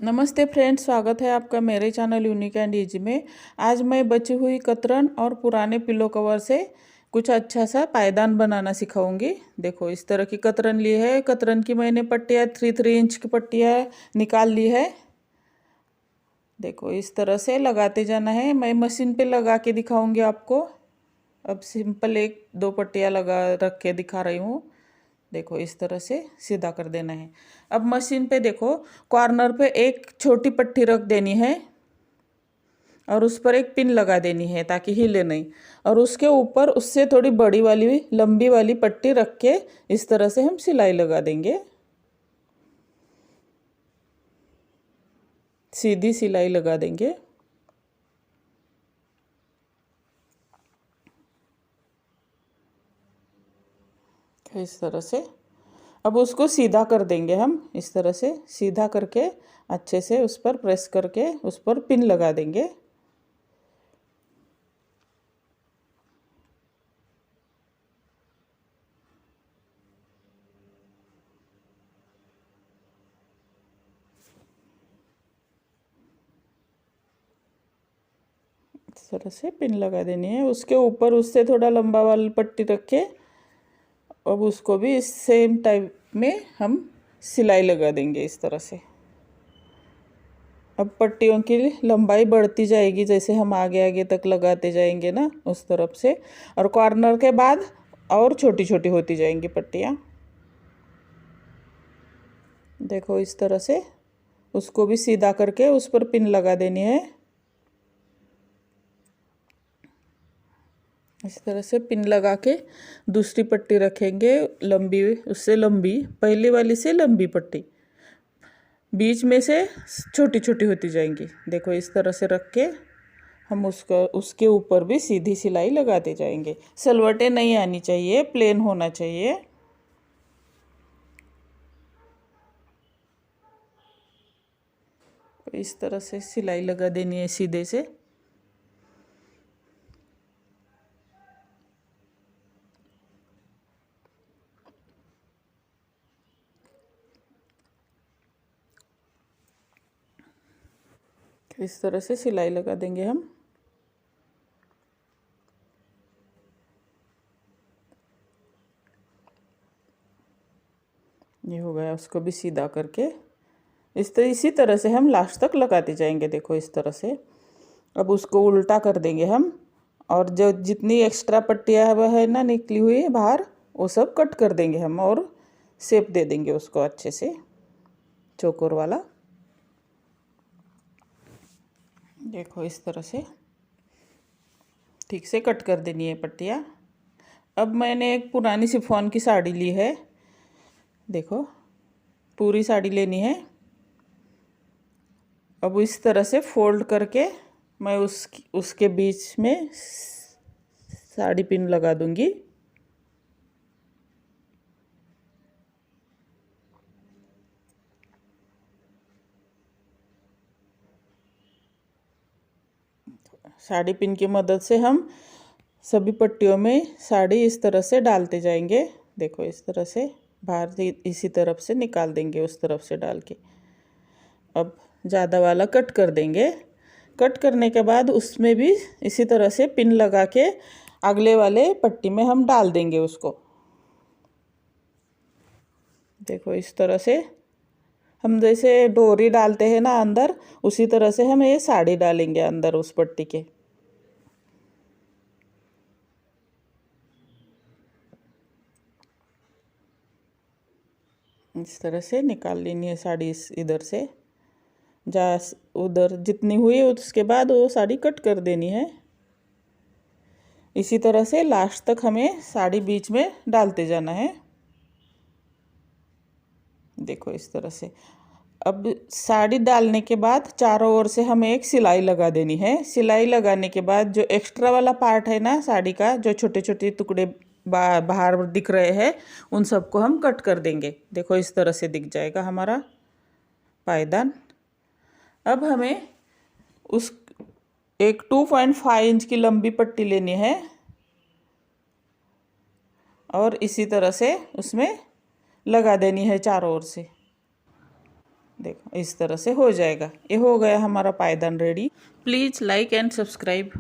नमस्ते फ्रेंड्स, स्वागत है आपका मेरे चैनल यूनिक एंड इजी में। आज मैं बची हुई कतरन और पुराने पिलो कवर से कुछ अच्छा सा पायदान बनाना सिखाऊंगी। देखो, इस तरह की कतरन ली है। कतरन की मैंने पट्टियाँ 3 इंच की पट्टियाँ निकाल ली है। देखो, इस तरह से लगाते जाना है। मैं मशीन पे लगा के दिखाऊंगी आपको। अब सिंपल 1-2 पट्टियाँ लगा रख के दिखा रही हूँ। देखो, इस तरह से सीधा कर देना है। अब मशीन पे देखो, कॉर्नर पे एक छोटी पट्टी रख देनी है और उस पर एक पिन लगा देनी है ताकि हिले नहीं। और उसके ऊपर उससे थोड़ी बड़ी वाली लंबी वाली पट्टी रख के इस तरह से हम सिलाई लगा देंगे। सीधी सिलाई लगा देंगे। इस तरह से अब उसको सीधा कर देंगे हम। इस तरह से सीधा करके अच्छे से उस पर प्रेस करके उस पर पिन लगा देंगे। इस तरह से पिन लगा देनी है। उसके ऊपर उससे थोड़ा लंबा वाली पट्टी रख के अब उसको भी इस सेम टाइप में हम सिलाई लगा देंगे इस तरह से। अब पट्टियों की लंबाई बढ़ती जाएगी जैसे हम आगे आगे तक लगाते जाएंगे ना, उस तरफ से। और कॉर्नर के बाद और छोटी छोटी होती जाएंगी पट्टियाँ। देखो, इस तरह से उसको भी सीधा करके उस पर पिन लगा देनी है। इस तरह से पिन लगा के दूसरी पट्टी रखेंगे लंबी, उससे लंबी, पहली वाली से लंबी पट्टी बीच में से छोटी छोटी होती जाएंगी। देखो, इस तरह से रख के हम उसके ऊपर भी सीधी सिलाई लगाते जाएंगे। सलवटें नहीं आनी चाहिए, प्लेन होना चाहिए। इस तरह से सिलाई लगा देनी है सीधे से। इस तरह से सिलाई लगा देंगे हम। ये हो गया, उसको भी सीधा करके इसी तरह से हम लास्ट तक लगाते जाएंगे। देखो, इस तरह से अब उसको उल्टा कर देंगे हम। और जो जितनी एक्स्ट्रा पट्टियाँ है ना निकली हुई बाहर, वो सब कट कर देंगे हम और शेप दे देंगे उसको अच्छे से, चौकोर वाला। देखो, इस तरह से ठीक से कट कर देनी है पट्टियाँ। अब मैंने एक पुरानी शिफॉन की साड़ी ली है। देखो, पूरी साड़ी लेनी है। अब इस तरह से फोल्ड करके मैं उसके बीच में साड़ी पिन लगा दूंगी। साड़ी पिन की मदद से हम सभी पट्टियों में साड़ी इस तरह से डालते जाएंगे। देखो, इस तरह से बाहर से इसी तरफ से निकाल देंगे, उस तरफ से डाल के। अब ज़्यादा वाला कट कर देंगे। कट करने के बाद उसमें भी इसी तरह से पिन लगा के अगले वाले पट्टी में हम डाल देंगे उसको। देखो, इस तरह से हम जैसे डोरी डालते हैं ना अंदर, उसी तरह से हम ये साड़ी डालेंगे अंदर उस पट्टी के। इस तरह से निकाल लेनी है साड़ी इधर से। जहाँ उधर जितनी हुई उसके बाद वो साड़ी कट कर देनी है। इसी तरह से लास्ट तक हमें साड़ी बीच में डालते जाना है। देखो, इस तरह से अब साड़ी डालने के बाद चारों ओर से हमें एक सिलाई लगा देनी है। सिलाई लगाने के बाद जो एक्स्ट्रा वाला पार्ट है ना साड़ी का, जो छोटे छोटे टुकड़े बाहर दिख रहे हैं, उन सबको हम कट कर देंगे। देखो, इस तरह से दिख जाएगा हमारा पायदान। अब हमें उस एक 2.5 इंच की लंबी पट्टी लेनी है और इसी तरह से उसमें लगा देनी है चारों ओर से। देखो इस तरह से हो जाएगा। ये हो गया हमारा पायदान ready. Please like and subscribe.